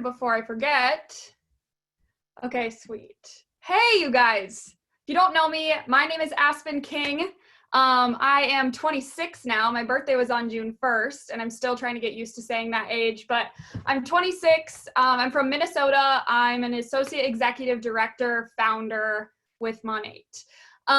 before I forget. Okay, sweet. Hey, you guys. If you don't know me, my name is Aspen King. I am 26 now. My birthday was on June 1st, and I'm still trying to get used to saying that age, but I'm 26. I'm from Minnesota. I'm an associate executive director, founder with Monate. So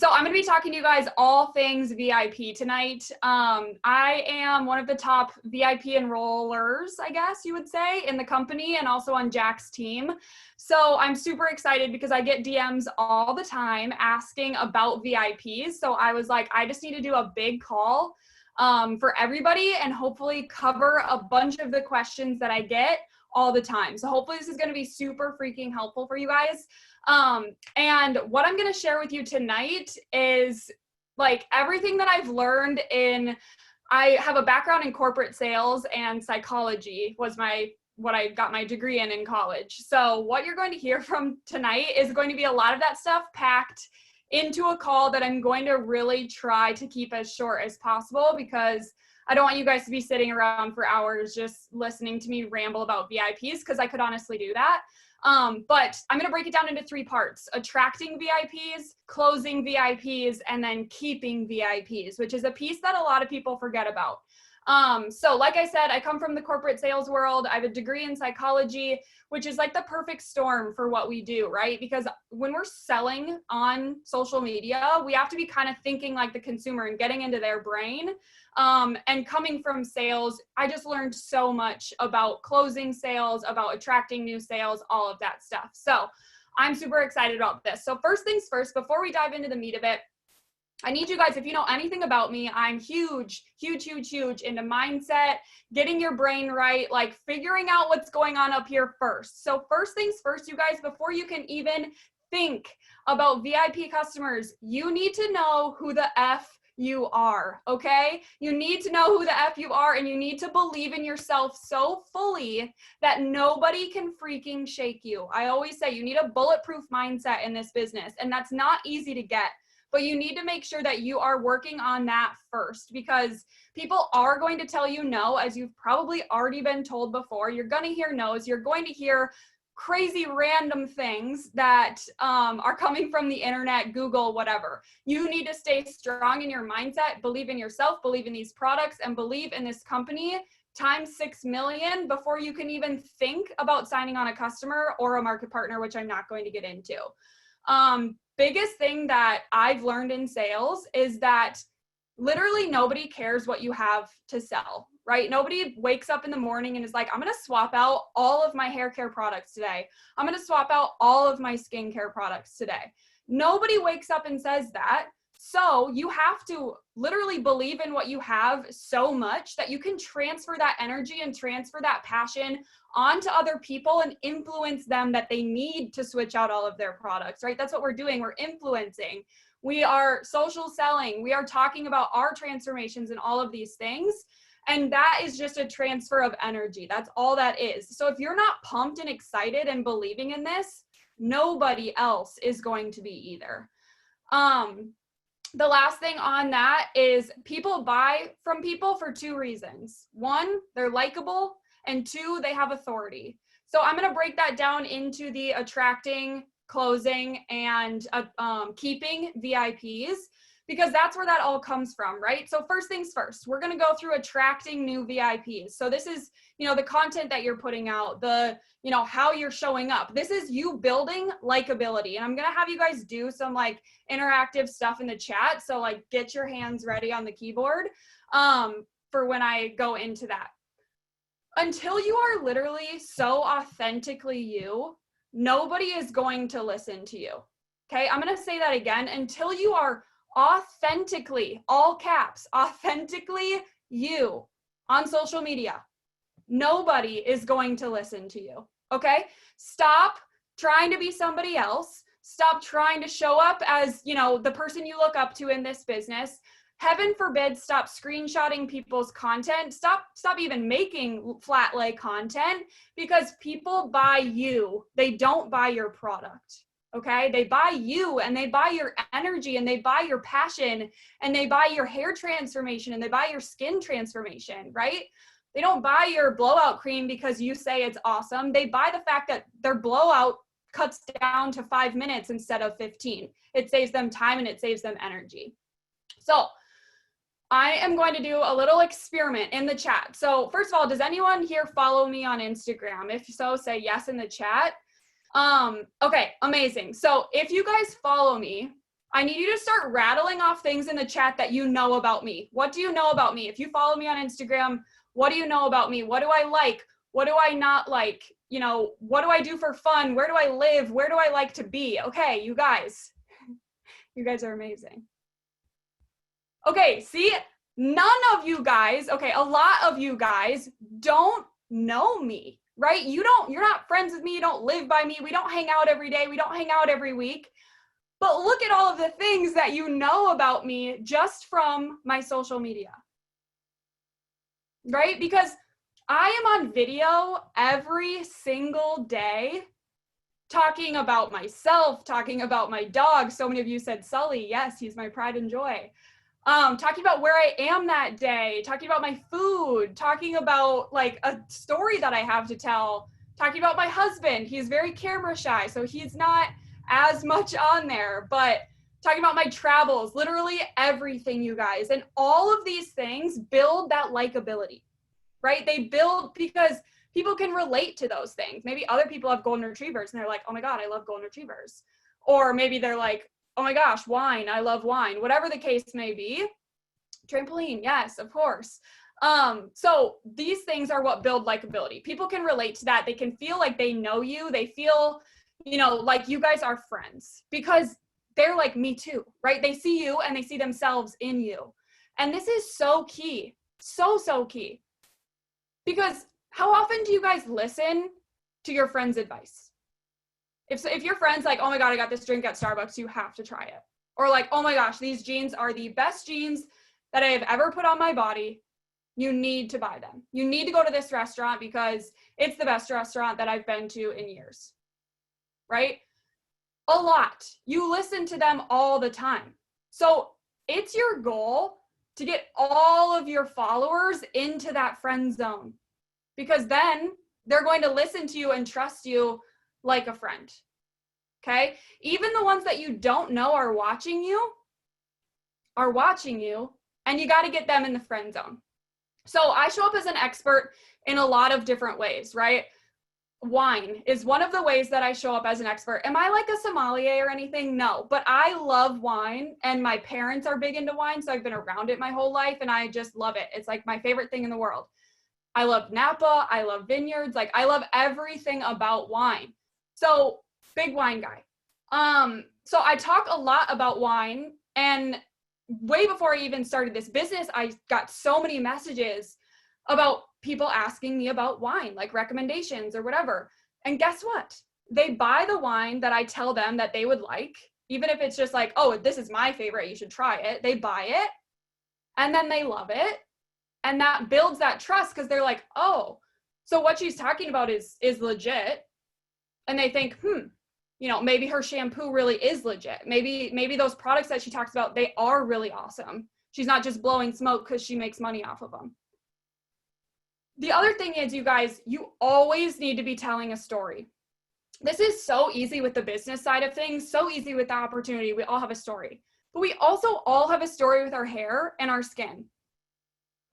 I'm going to be talking to you guys all things VIP tonight. I am one of the top VIP enrollers, I guess you would say, in the company and also on Jack's team. So I'm super excited because I get DMs all the time asking about VIPs. So I was like, I just need to do a big call for everybody and hopefully cover a bunch of the questions that I get all the time. So hopefully this is going to be super freaking helpful for you guys. And what I'm going to share with you tonight is like everything that I've learned I have a background in corporate sales, and psychology was what I got my degree in college. So what you're going to hear from tonight is going to be a lot of that stuff packed into a call that I'm going to really try to keep as short as possible, because I don't want you guys to be sitting around for hours just listening to me ramble about VIPs, because I could honestly do that. But I'm going to break it down into 3 parts: attracting VIPs, closing VIPs, and then keeping VIPs, which is a piece that a lot of people forget about. So like I said, I come from the corporate sales world. I have a degree in psychology, which is like the perfect storm for what we do, right? Because when we're selling on social media, we have to be kind of thinking like the consumer and getting into their brain. And coming from sales, I just learned so much about closing sales, about attracting new sales, all of that stuff. So I'm super excited about this. So first things first, before we dive into the meat of it, I need you guys, if you know anything about me, I'm huge into mindset, getting your brain right, like figuring out what's going on up here first. So first things first, you guys, before you can even think about VIP customers, you need to know who the F you are, okay? You need to know who the F you are, and you need to believe in yourself so fully that nobody can freaking shake you. I always say you need a bulletproof mindset in this business, and that's not easy to get. But you need to make sure that you are working on that first, because people are going to tell you no, as you've probably already been told before. You're going to hear no's. You're going to hear crazy random things that are coming from the internet, Google, whatever. You need to stay strong in your mindset, believe in yourself, believe in these products, and believe in this company times 6 million before you can even think about signing on a customer or a market partner, which I'm not going to get into. Biggest thing that I've learned in sales is that literally nobody cares what you have to sell, right? Nobody wakes up in the morning and is like, I'm going to swap out all of my hair care products today. I'm going to swap out all of my skincare products today. Nobody wakes up and says that. So you have to literally believe in what you have so much that you can transfer that energy and transfer that passion onto other people and influence them that they need to switch out all of their products, right? That's what we're doing. We're influencing. We are social selling. We are talking about our transformations and all of these things. And that is just a transfer of energy. That's all that is. So if you're not pumped and excited and believing in this, nobody else is going to be either. The last thing on that is people buy from people for 2 reasons. 1, they're likable, and 2, they have authority. So I'm going to break that down into the attracting, closing, and keeping VIPs, because that's where that all comes from, right? So first things first, we're going to go through attracting new VIPs. So this is, the content that you're putting out, how you're showing up. This is you building likability. And I'm going to have you guys do some like interactive stuff in the chat. So like get your hands ready on the keyboard for when I go into that. Until you are literally so authentically you, nobody is going to listen to you. Okay, I'm going to say that again. Until you are authentically, all caps, authentically you on social media, nobody is going to listen to you. Okay, stop trying to be somebody else. Stop trying to show up as, the person you look up to in this business. Heaven forbid, stop screenshotting people's content. Stop even making flat lay content, because people buy you. They don't buy your product. Okay. They buy you, and they buy your energy, and they buy your passion, and they buy your hair transformation, and they buy your skin transformation, right? They don't buy your blowout cream because you say it's awesome. They buy the fact that their blowout cuts down to 5 minutes instead of 15. It saves them time and it saves them energy. So I am going to do a little experiment in the chat. So first of all, does anyone here follow me on Instagram? If so, say yes in the chat. Okay, amazing. So if you guys follow me, I need you to start rattling off things in the chat that you know about me. What do you know about me? If you follow me on Instagram, what do you know about me? What do I like? What do I not like? You know, what do I do for fun? Where do I live? Where do I like to be? Okay, you guys are amazing. Okay, see, none of you guys, okay, a lot of you guys don't know me, right? You're not friends with me. You don't live by me. We don't hang out every day. We don't hang out every week. But look at all of the things that you know about me just from my social media, right? Because I am on video every single day talking about myself, talking about my dog. So many of you said Sully. Yes, he's my pride and joy. Talking about where I am that day, talking about my food, talking about like a story that I have to tell, talking about my husband. He's very camera shy, so he's not as much on there, but talking about my travels, literally everything, you guys. And all of these things build that likability, right? They build because people can relate to those things. Maybe other people have golden retrievers and they're like, oh my God, I love golden retrievers. Or maybe they're like, oh my gosh, wine, I love wine. Whatever the case may be. Trampoline, yes, of course. So these things are what build likability. People can relate to that. They can feel like they know you. They feel, you know, like you guys are friends because they're like me too, right? They see you and they see themselves in you. And this is so key, so key. Because how often do you guys listen to your friend's advice? If your friend's like, oh my God, I got this drink at Starbucks, you have to try it. Or like, oh my gosh, these jeans are the best jeans that I have ever put on my body. You need to buy them. You need to go to this restaurant because it's the best restaurant that I've been to in years, right? A lot. You listen to them all the time. So it's your goal to get all of your followers into that friend zone because then they're going to listen to you and trust you like a friend, okay? Even the ones that you don't know are watching you, and you got to get them in the friend zone. So I show up as an expert in a lot of different ways, right? Wine is one of the ways that I show up as an expert. Am I like a sommelier or anything? No, but I love wine and my parents are big into wine. So I've been around it my whole life and I just love it. It's like my favorite thing in the world. I love Napa. I love vineyards. Like I love everything about wine. So big wine guy. So I talk a lot about wine, and way before I even started this business, I got so many messages about people asking me about wine, like recommendations or whatever. And guess what? They buy the wine that I tell them that they would like, even if it's just like, oh, this is my favorite, you should try it. They buy it and then they love it. And that builds that trust because they're like, oh, so what she's talking about is legit. And they think, you know, maybe her shampoo really is legit. Maybe those products that she talks about, they are really awesome. She's not just blowing smoke because she makes money off of them. The other thing is, you guys, you always need to be telling a story. This is so easy with the business side of things, so easy with the opportunity. We all have a story. But we also all have a story with our hair and our skin.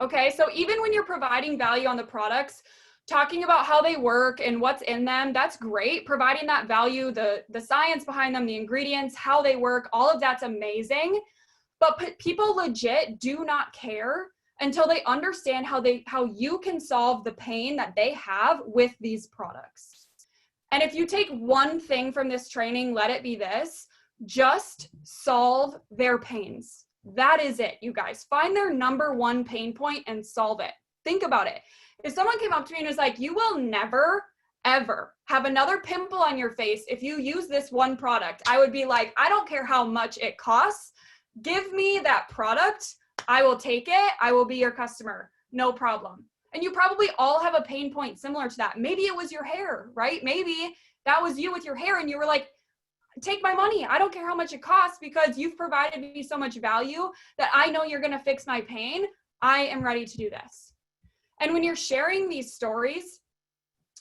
Okay, so even when you're providing value on the products, talking about how they work and what's in them, that's great. Providing that value, the science behind them, the ingredients, how they work, all of that's amazing. But people legit do not care until they understand how you can solve the pain that they have with these products. And if you take one thing from this training, let it be this: just solve their pains. That is it, you guys. Find their number one pain point and solve it. Think about it. If someone came up to me and was like, you will never, ever have another pimple on your face if you use this one product, I would be like, I don't care how much it costs. Give me that product. I will take it. I will be your customer. No problem. And you probably all have a pain point similar to that. Maybe it was your hair, right? Maybe that was you with your hair and you were like, take my money. I don't care how much it costs because you've provided me so much value that I know you're going to fix my pain. I am ready to do this. And when you're sharing these stories,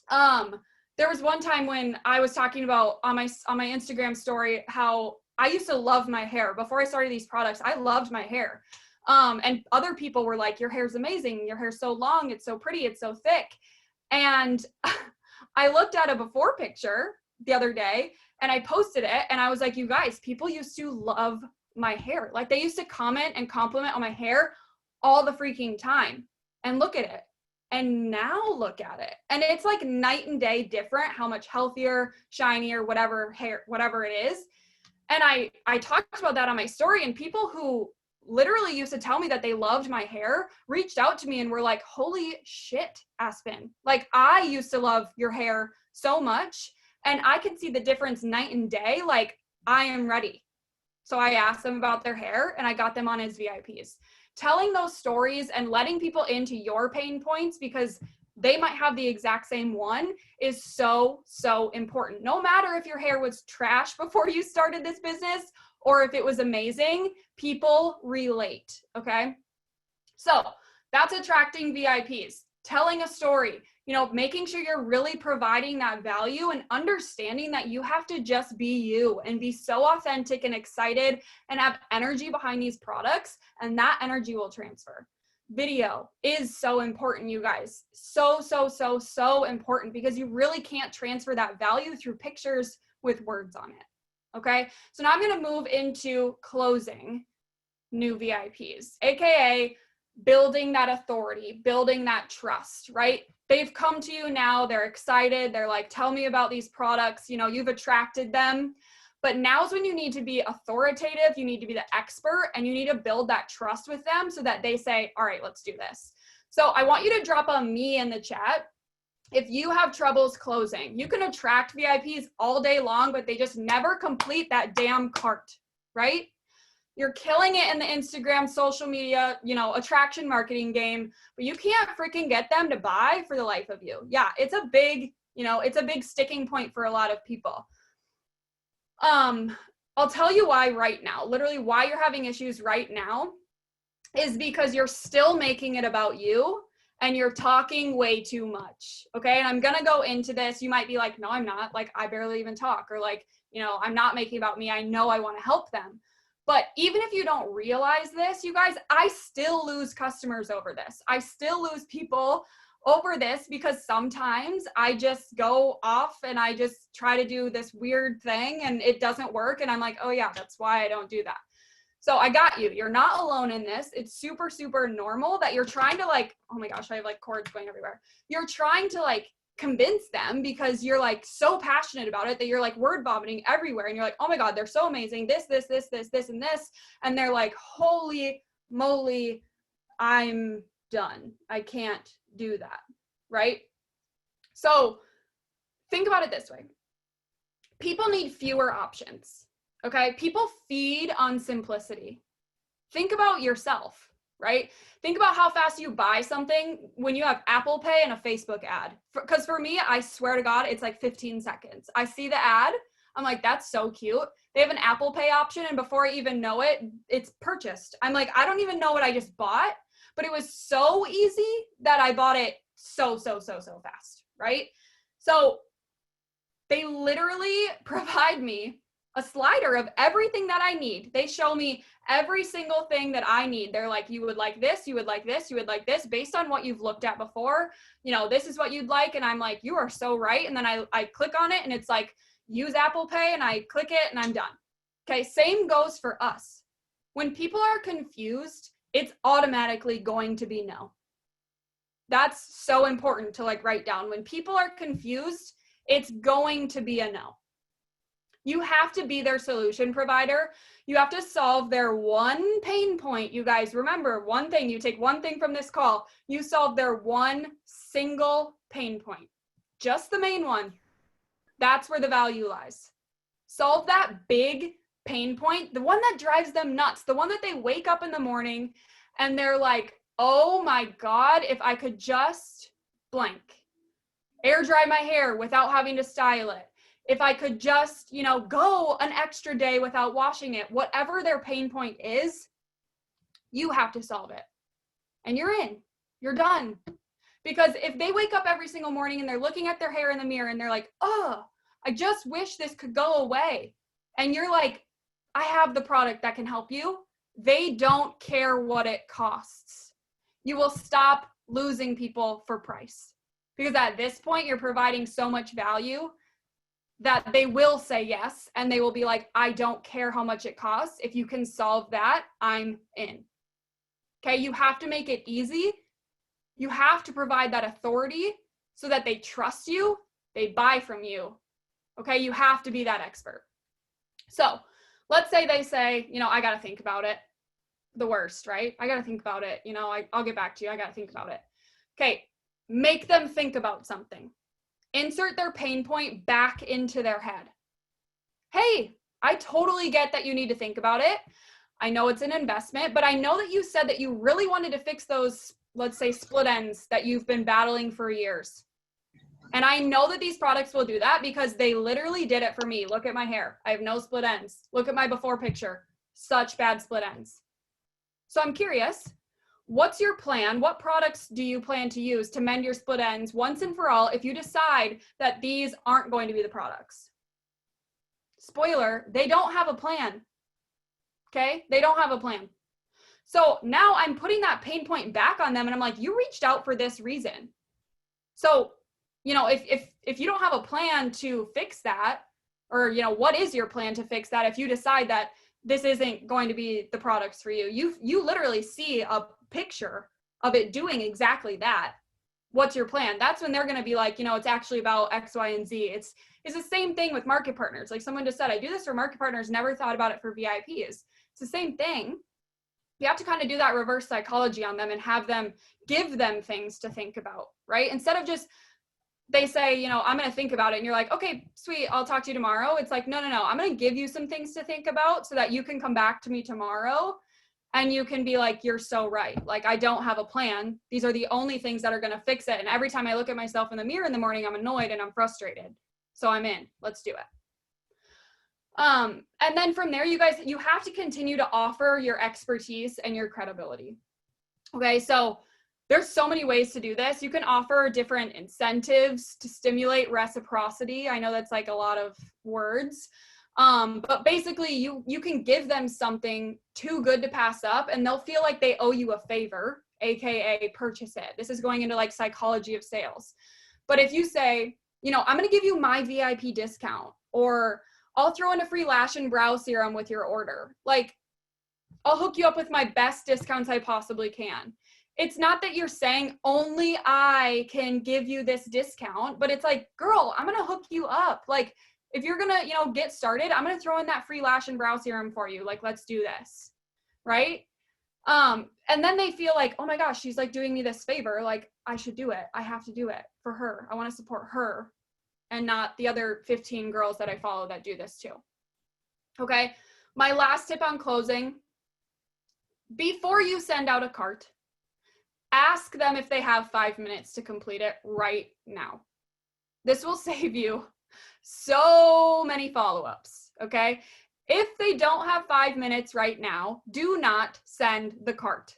there was one time when I was talking about on my Instagram story how I used to love my hair. Before I started these products, I loved my hair. And other people were like, your hair's amazing. Your hair's so long. It's so pretty. It's so thick. And I looked at a before picture the other day and I posted it and I was like, you guys, people used to love my hair. Like they used to comment and compliment on my hair all the freaking time. And look at it. And now look at it. And it's like night and day different, how much healthier, shinier, whatever it is. And I talked about that on my story, and people who literally used to tell me that they loved my hair reached out to me and were like, holy shit, Aspen. Like I used to love your hair so much and I can see the difference night and day. Like I am ready. So I asked them about their hair and I got them on as VIPs. Telling those stories and letting people into your pain points because they might have the exact same one is so, so important. No matter if your hair was trash before you started this business or if it was amazing, people relate, okay? So that's attracting VIPs, telling a story, making sure you're really providing that value and understanding that you have to just be you and be so authentic and excited and have energy behind these products, and that energy will transfer. Video is so important, you guys. So, so, so, so important because you really can't transfer that value through pictures with words on it, okay? So now I'm gonna move into closing new VIPs, AKA building that authority, building that trust, right? They've come to you now, they're excited, they're like, tell me about these products, you've attracted them. But now's when you need to be authoritative, you need to be the expert, and you need to build that trust with them so that they say, all right, let's do this. So I want you to drop a me in the chat if you have troubles closing. You can attract VIPs all day long, but they just never complete that damn cart, right? You're killing it in the Instagram, social media, attraction marketing game, but you can't freaking get them to buy for the life of you. Yeah, it's a big sticking point for a lot of people. I'll tell you why right now. Literally why you're having issues right now is because you're still making it about you and you're talking way too much. Okay. And I'm going to go into this. You might be like, no, I'm not. Like, I barely even talk, or like, I'm not making about me. I know I want to help them. But even if you don't realize this, you guys, I still lose customers over this. I still lose people over this because sometimes I just go off and I just try to do this weird thing and it doesn't work. And I'm like, oh yeah, that's why I don't do that. So I got you. You're not alone in this. It's super, super normal that you're trying to like, oh my gosh, I have like cords going everywhere. You're trying to like convince them because you're like so passionate about it that you're like word vomiting everywhere. And you're like, oh my God, they're so amazing. This, and this. And they're like, holy moly, I'm done. I can't do that, right? So think about it this way. People need fewer options, okay? People feed on simplicity. Think about yourself, right? Think about how fast you buy something when you have Apple Pay and a Facebook ad. Because for me, I swear to God, it's like 15 seconds. I see the ad, I'm like, that's so cute. They have an Apple Pay option, and before I even know it, it's purchased. I'm like, I don't even know what I just bought, but it was so easy that I bought it so fast, right? So they literally provide me a slider of everything that I need. They show me every single thing that I need. They're like, you would like this, you would like this, you would like this, based on what you've looked at before. This is what you'd like. And I'm like, you are so right. And then I click on it and it's like, use Apple Pay, and I click it and I'm done. Okay, same goes for us. When people are confused, it's automatically going to be no. That's so important to like write down. When people are confused, it's going to be a no. You have to be their solution provider. You have to solve their one pain point. You guys, remember one thing, you take one thing from this call, you solve their one single pain point, just the main one. That's where the value lies. Solve that big pain point, the one that drives them nuts, the one that they wake up in the morning and they're like, oh my God, if I could just blank, air dry my hair without having to style it. If I could just, go an extra day without washing it, whatever their pain point is, you have to solve it. And you're in, you're done. Because if they wake up every single morning and they're looking at their hair in the mirror and they're like, oh, I just wish this could go away. And you're like, I have the product that can help you. They don't care what it costs. You will stop losing people for price. Because at this point, you're providing so much value that they will say yes. And they will be like, I don't care how much it costs. If you can solve that, I'm in. Okay, you have to make it easy. You have to provide that authority so that they trust you, they buy from you. Okay, you have to be that expert. So let's say they say, I got to think about it. The worst, right? I got to think about it. I'll get back to you. I got to think about it. Okay, make them think about something. Insert their pain point back into their head. Hey, I totally get that you need to think about it. I know it's an investment, but I know that you said that you really wanted to fix those, let's say, split ends that you've been battling for years. And I know that these products will do that because they literally did it for me. Look at my hair. I have no split ends. Look at my before picture. Such bad split ends. So I'm curious, what's your plan? What products do you plan to use to mend your split ends once and for all if you decide that these aren't going to be the products? Spoiler, they don't have a plan. Okay? They don't have a plan. So now I'm putting that pain point back on them and I'm like, you reached out for this reason. So, if you don't have a plan to fix that, or, what is your plan to fix that if you decide that this isn't going to be the products for you? You literally see a picture of it doing exactly that. What's your plan? That's when they're going to be like, it's actually about X, Y, and Z. It's the same thing with market partners. Like someone just said, I do this for market partners, never thought about it for VIPs. It's the same thing. You have to kind of do that reverse psychology on them and have them give them things to think about, right? Instead of just, they say, I'm going to think about it. And you're like, okay, sweet, I'll talk to you tomorrow. It's like, no. I'm going to give you some things to think about so that you can come back to me tomorrow and you can be like, you're so right. Like, I don't have a plan. These are the only things that are going to fix it. And every time I look at myself in the mirror in the morning, I'm annoyed and I'm frustrated. So I'm in. Let's do it. And then from there, you guys, you have to continue to offer your expertise and your credibility. Okay, so there's so many ways to do this. You can offer different incentives to stimulate reciprocity. I know that's like a lot of words, but basically you can give them something too good to pass up and they'll feel like they owe you a favor, AKA purchase it. This is going into like psychology of sales. But if you say, I'm going to give you my VIP discount, or I'll throw in a free lash and brow serum with your order. Like, I'll hook you up with my best discounts I possibly can. It's not that you're saying only I can give you this discount, but it's like, girl, I'm going to hook you up. Like, if you're going to, get started, I'm going to throw in that free lash and brow serum for you. Like, let's do this. Right. And then they feel like, oh my gosh, she's like doing me this favor. Like, I should do it. I have to do it for her. I want to support her and not the other 15 girls that I follow that do this too. Okay. My last tip on closing, before you send out a cart, ask them if they have 5 minutes to complete it right now. This will save you so many follow-ups, okay? If they don't have 5 minutes right now, do not send the cart.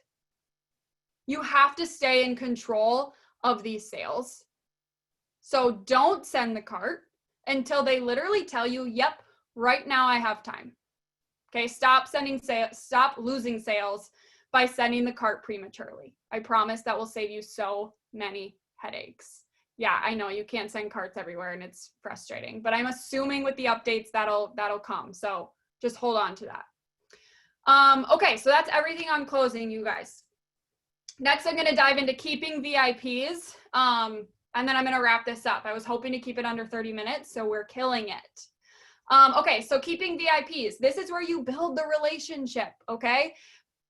You have to stay in control of these sales. So don't send the cart until they literally tell you, yep, right now I have time. Okay, stop losing sales by sending the cart prematurely. I promise that will save you so many headaches. Yeah, I know you can't send carts everywhere and it's frustrating, but I'm assuming with the updates that'll come. So just hold on to that. Okay, so that's everything on closing, you guys. Next, I'm going to dive into keeping VIPs, and then I'm going to wrap this up. I was hoping to keep it under 30 minutes, so we're killing it. Okay, so keeping VIPs. This is where you build the relationship, okay?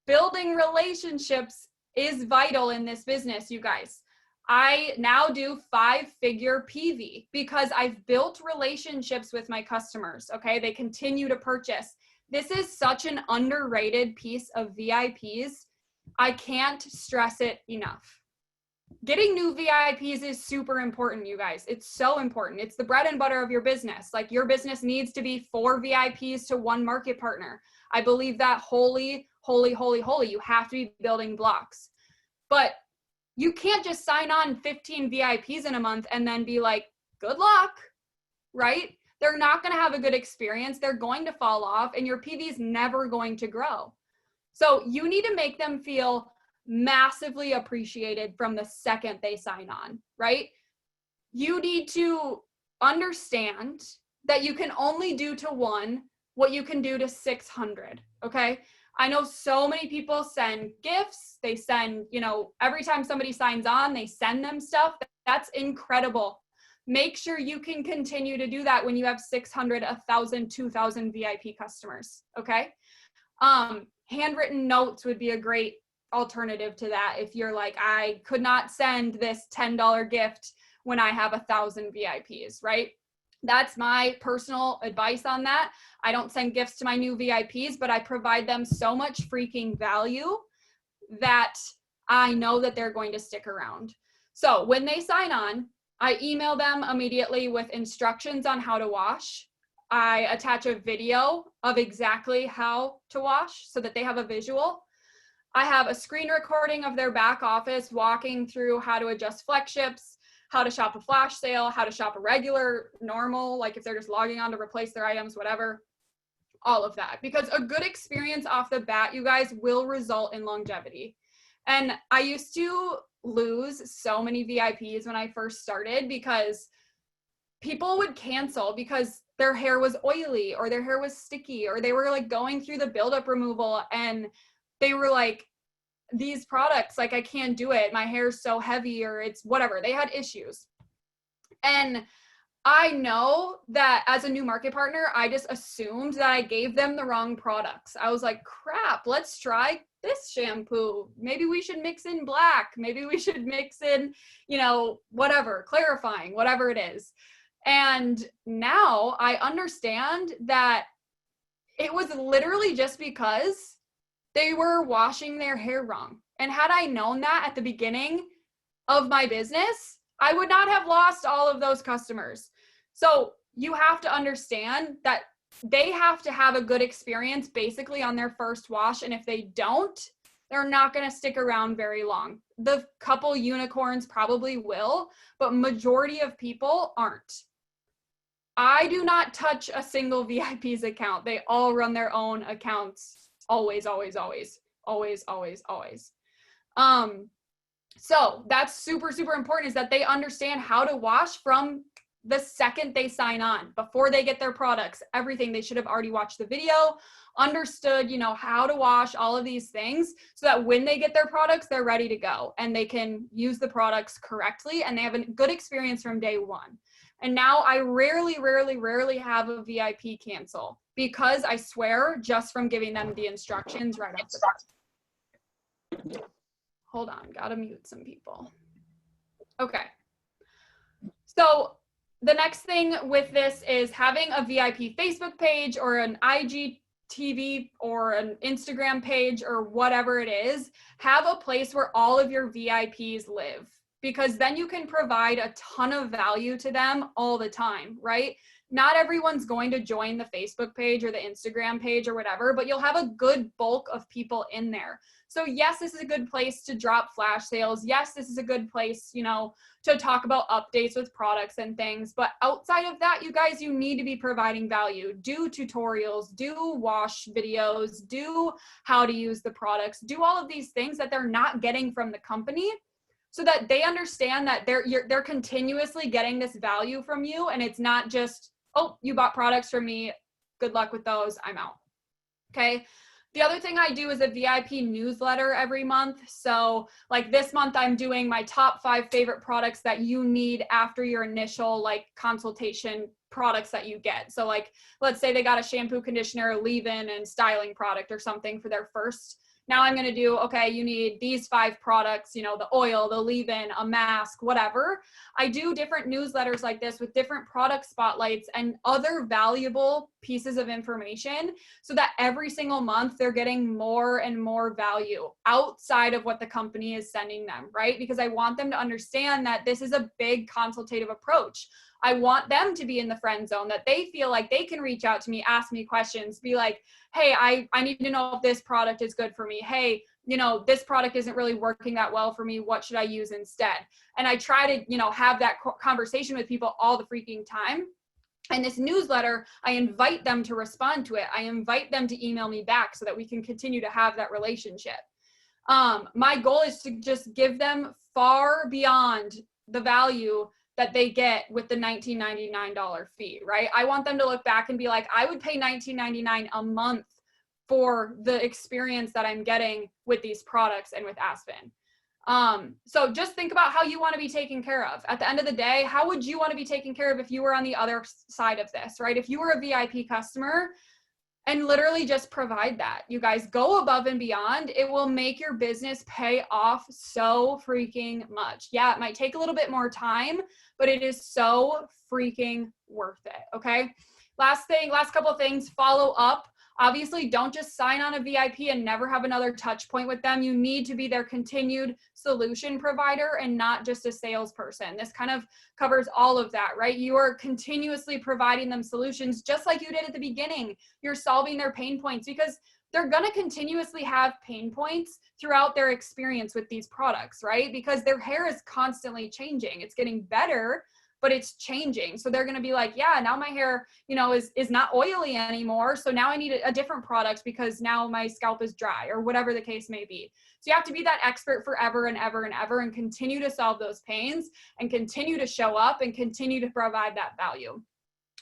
Building relationships is vital in this business, you guys. I now do 5-figure PV because I've built relationships with my customers, okay? They continue to purchase. This is such an underrated piece of VIPs. I can't stress it enough. Getting new VIPs is super important, you guys. It's so important. It's the bread and butter of your business. Like, your business needs to be 4 VIPs to 1 market partner. I believe that wholly. You have to be building blocks. But you can't just sign on 15 VIPs in a month and then be like, good luck, right? They're not going to have a good experience. They're going to fall off and your PV is never going to grow. So you need to make them feel massively appreciated from the second they sign on, right? You need to understand that you can only do to one what you can do to 600, okay? I know so many people send gifts. They send, every time somebody signs on, they send them stuff. That's incredible. Make sure you can continue to do that when you have 600, 1,000, 2,000 VIP customers, okay? Handwritten notes would be a great alternative to that. If you're like, I could not send this $10 gift when I have 1,000 VIPs, right? That's my personal advice on that. I don't send gifts to my new VIPs, but I provide them so much freaking value that I know that they're going to stick around. So when they sign on, I email them immediately with instructions on how to wash. I attach a video of exactly how to wash so that they have a visual. I have a screen recording of their back office walking through how to adjust flex ships, how to shop a flash sale, how to shop a regular, normal, like if they're just logging on to replace their items, whatever, all of that. Because a good experience off the bat, you guys, will result in longevity. And I used to lose so many VIPs when I first started because people would cancel because their hair was oily or their hair was sticky or they were like going through the buildup removal and they were like, these products, like I can't do it. My hair's so heavy or it's whatever. They had issues. And I know that as a new market partner, I just assumed that I gave them the wrong products. I was like, crap, let's try this shampoo. Maybe we should mix in black. Maybe we should mix in, whatever, clarifying, whatever it is. And now I understand that it was literally just because they were washing their hair wrong. And had I known that at the beginning of my business, I would not have lost all of those customers. So you have to understand that they have to have a good experience basically on their first wash. And if they don't, they're not going to stick around very long. The couple unicorns probably will, but majority of people aren't. I do not touch a single VIP's account. They all run their own accounts. Always, always, always, always, always, always. So that's super, super important is that they understand how to wash from the second they sign on, before they get their products, everything. They should have already watched the video, understood, how to wash, all of these things, so that when they get their products, they're ready to go and they can use the products correctly and they have a good experience from day one. And now I rarely have a VIP cancel because I swear just from giving them the instructions right off the bat. Hold on, gotta mute some people. Okay. So the next thing with this is having a VIP Facebook page or an IGTV or an Instagram page or whatever it is. Have a place where all of your VIPs live, because then you can provide a ton of value to them all the time, right? Not everyone's going to join the Facebook page or the Instagram page or whatever, but you'll have a good bulk of people in there. So yes, this is a good place to drop flash sales. Yes, this is a good place, to talk about updates with products and things. But outside of that, you guys, you need to be providing value. Do tutorials, do wash videos, do how to use the products, do all of these things that they're not getting from the company, so that they understand that they're continuously getting this value from you. And it's not just, oh, you bought products from me, good luck with those, I'm out. Okay. The other thing I do is a VIP newsletter every month. So like this month, I'm doing my top 5 favorite products that you need after your initial consultation products that you get. So let's say they got a shampoo, conditioner, leave-in and styling product or something for their first. Now I'm going to do, okay, you need these 5 products, the oil, the leave-in, a mask, whatever. I do different newsletters like this with different product spotlights and other valuable pieces of information, so that every single month they're getting more and more value outside of what the company is sending them, right? Because I want them to understand that this is a big consultative approach. I want them to be in the friend zone, that they feel like they can reach out to me, ask me questions, be like, hey, I need to know if this product is good for me. Hey, you know, this product isn't really working that well for me. What should I use instead? And I try to, you know, have that conversation with people all the freaking time. And this newsletter, I invite them to respond to it. I invite them to email me back so that we can continue to have that relationship. My goal is to just give them far beyond the value that they get with the $19.99 fee, right? I want them to look back and be like, I would pay $19.99 a month for the experience that I'm getting with these products and with Aspen. So just think about how you want to be taken care of. At the end of the day, how would you want to be taken care of if you were on the other side of this, right? If you were a VIP customer, and literally just provide that. You guys go above and beyond. It will make your business pay off so freaking much. Yeah, it might take a little bit more time, but it is so freaking worth it. Okay. Last couple of things, follow up. Obviously, don't just sign on a VIP and never have another touch point with them. You need to be their continued solution provider and not just a salesperson. This kind of covers all of that, right? You are continuously providing them solutions just like you did at the beginning. You're solving their pain points because they're going to continuously have pain points throughout their experience with these products, right? Because their hair is constantly changing. It's getting better, but it's changing. So they're going to be like, yeah, now my hair, you know, is not oily anymore. So now I need a different product because now my scalp is dry, or whatever the case may be. So you have to be that expert forever and ever and ever, and continue to solve those pains and continue to show up and continue to provide that value.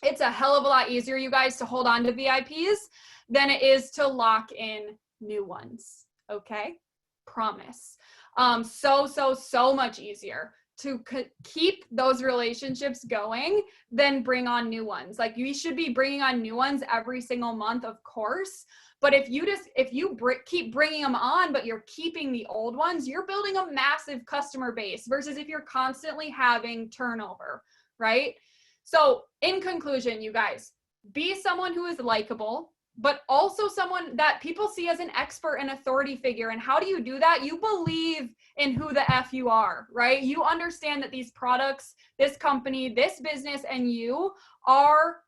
It's a hell of a lot easier, you guys, to hold on to VIPs than it is to lock in new ones. Okay. Promise. So much easier to keep those relationships going than bring on new ones. Like, you should be bringing on new ones every single month, of course. But if you keep bringing them on, but you're keeping the old ones, you're building a massive customer base versus if you're constantly having turnover, right? So in conclusion, you guys, be someone who is likable, but also someone that people see as an expert and authority figure. And how do you do that? You believe in who the F you are, right? You understand that these products, this company, this business, and you are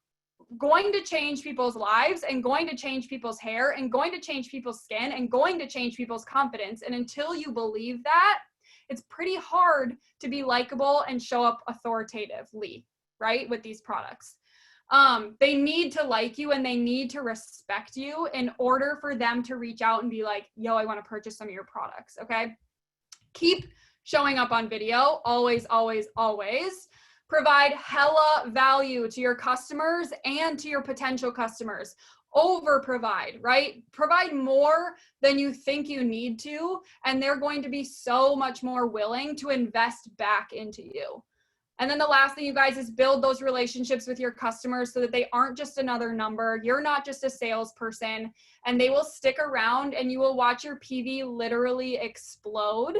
going to change people's lives and going to change people's hair and going to change people's skin and going to change people's confidence. And until you believe that, it's pretty hard to be likable and show up authoritatively, right? With these products. They need to like you and they need to respect you in order for them to reach out and be like, yo, I want to purchase some of your products. Okay. Keep showing up on video. Always, always, always. Provide hella value to your customers and to your potential customers. Over provide, right? Provide more than you think you need to, and they're going to be so much more willing to invest back into you. And then the last thing, you guys, is build those relationships with your customers so that they aren't just another number. You're not just a salesperson, and they will stick around and you will watch your PV literally explode.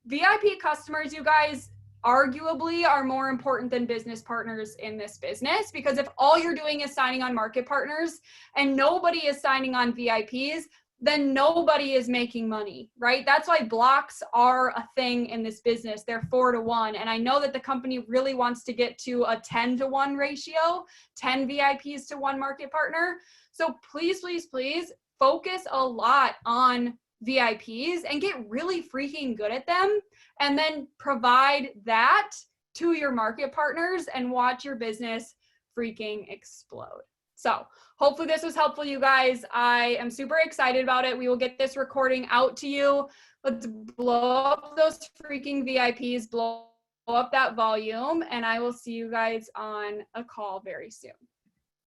VIP customers, you guys, arguably are more important than business partners in this business, because if all you're doing is signing on market partners and nobody is signing on VIPs, then nobody is making money, right? That's why blocks are a thing in this business. They're 4-to-1. And I know that the company really wants to get to a 10-to-1 ratio, 10 VIPs to 1 market partner. So please, please, please focus a lot on VIPs and get really freaking good at them, and then provide that to your market partners and watch your business freaking explode. So hopefully this was helpful, you guys. I am super excited about it. We will get this recording out to you. Let's blow up those freaking VIPs, blow up that volume, and I will see you guys on a call very soon.